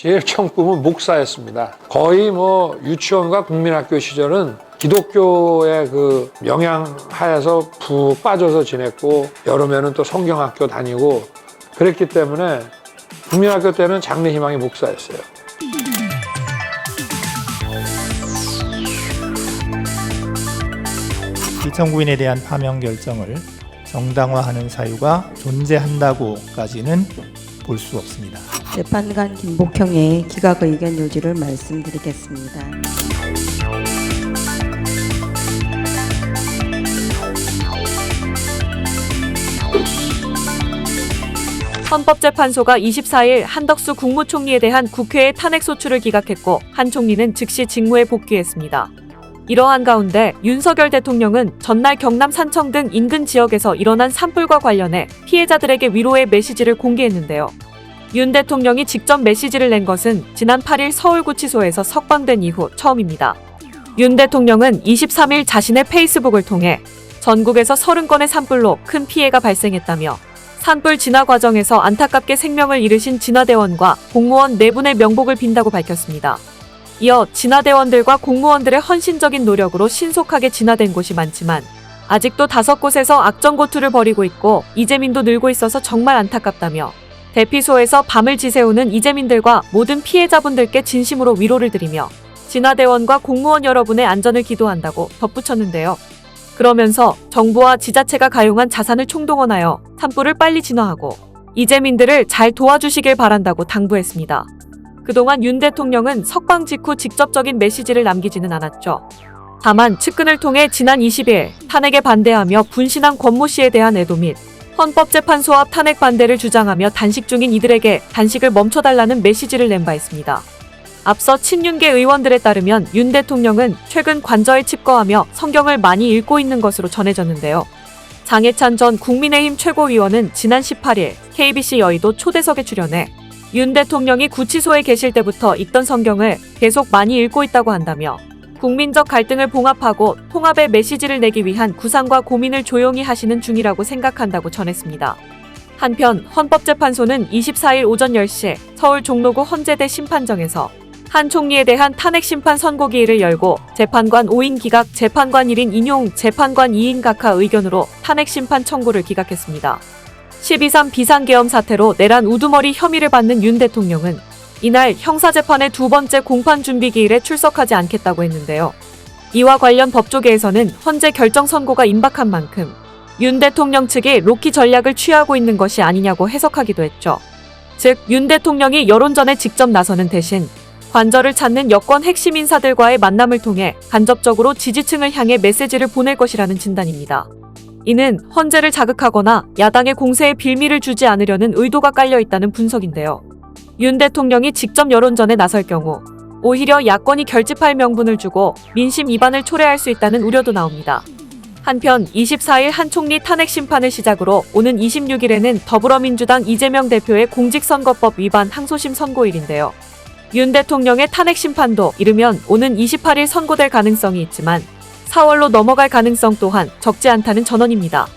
제일 처음 꿈은 목사였습니다. 거의 뭐 유치원과 국민학교 시절은 기독교의 그 영향하에서 푹 빠져서 지냈고, 여름에는 또 성경학교 다니고 그랬기 때문에 국민학교 때는 장래희망이 목사였어요. 비천구인에 대한 파면 결정을 정당화하는 사유가 존재한다고까지는 볼 수 없습니다. 재판관 김복형의 기각 의견 요지를 말씀드리겠습니다. 헌법재판소가 24일 한덕수 국무총리에 대한 국회의 탄핵소추를 기각했고, 한 총리는 즉시 직무에 복귀했습니다. 이러한 가운데 윤석열 대통령은 전날 경남 산청 등 인근 지역에서 일어난 산불과 관련해 피해자들에게 위로의 메시지를 공개했는데요. 윤 대통령이 직접 메시지를 낸 것은 지난 8일 서울구치소에서 석방된 이후 처음입니다. 윤 대통령은 23일 자신의 페이스북을 통해 전국에서 30건의 산불로 큰 피해가 발생했다며 산불 진화 과정에서 안타깝게 생명을 잃으신 진화대원과 공무원 4분의 명복을 빈다고 밝혔습니다. 이어 진화대원들과 공무원들의 헌신적인 노력으로 신속하게 진화된 곳이 많지만 아직도 5곳에서 악전고투를 벌이고 있고 이재민도 늘고 있어서 정말 안타깝다며 대피소에서 밤을 지새우는 이재민들과 모든 피해자분들께 진심으로 위로를 드리며 진화대원과 공무원 여러분의 안전을 기도한다고 덧붙였는데요. 그러면서 정부와 지자체가 가용한 자산을 총동원하여 산불을 빨리 진화하고 이재민들을 잘 도와주시길 바란다고 당부했습니다. 그동안 윤 대통령은 석방 직후 직접적인 메시지를 남기지는 않았죠. 다만 측근을 통해 지난 20일 탄핵에 반대하며 분신한 권모 씨에 대한 애도 및 헌법재판소 앞 탄핵 반대를 주장하며 단식 중인 이들에게 단식을 멈춰달라는 메시지를 낸 바 있습니다. 앞서 친윤계 의원들에 따르면 윤 대통령은 최근 관저에 칩거하며 성경을 많이 읽고 있는 것으로 전해졌는데요. 장해찬 전 국민의힘 최고위원은 지난 18일 KBC 여의도 초대석에 출연해 윤 대통령이 구치소에 계실 때부터 읽던 성경을 계속 많이 읽고 있다고 한다며 국민적 갈등을 봉합하고 통합의 메시지를 내기 위한 구상과 고민을 조용히 하시는 중이라고 생각한다고 전했습니다. 한편 헌법재판소는 24일 오전 10시 서울 종로구 헌재대 심판정에서 한 총리에 대한 탄핵 심판 선고기일을 열고 재판관 5인 기각, 재판관 1인 인용, 재판관 2인 각하 의견으로 탄핵 심판 청구를 기각했습니다. 12.3 비상계엄 사태로 내란 우두머리 혐의를 받는 윤 대통령은 이날 형사재판의 두 번째 공판 준비기일에 출석하지 않겠다고 했는데요. 이와 관련 법조계에서는 헌재 결정 선고가 임박한 만큼 윤 대통령 측이 로키 전략을 취하고 있는 것이 아니냐고 해석하기도 했죠. 즉, 윤 대통령이 여론전에 직접 나서는 대신 관저를 찾는 여권 핵심 인사들과의 만남을 통해 간접적으로 지지층을 향해 메시지를 보낼 것이라는 진단입니다. 이는 헌재를 자극하거나 야당의 공세에 빌미를 주지 않으려는 의도가 깔려 있다는 분석인데요. 윤 대통령이 직접 여론전에 나설 경우 오히려 야권이 결집할 명분을 주고 민심 이반을 초래할 수 있다는 우려도 나옵니다. 한편 24일 한 총리 탄핵 심판을 시작으로 오는 26일에는 더불어민주당 이재명 대표의 공직선거법 위반 항소심 선고일인데요. 윤 대통령의 탄핵 심판도 이르면 오는 28일 선고될 가능성이 있지만 4월로 넘어갈 가능성 또한 적지 않다는 전언입니다.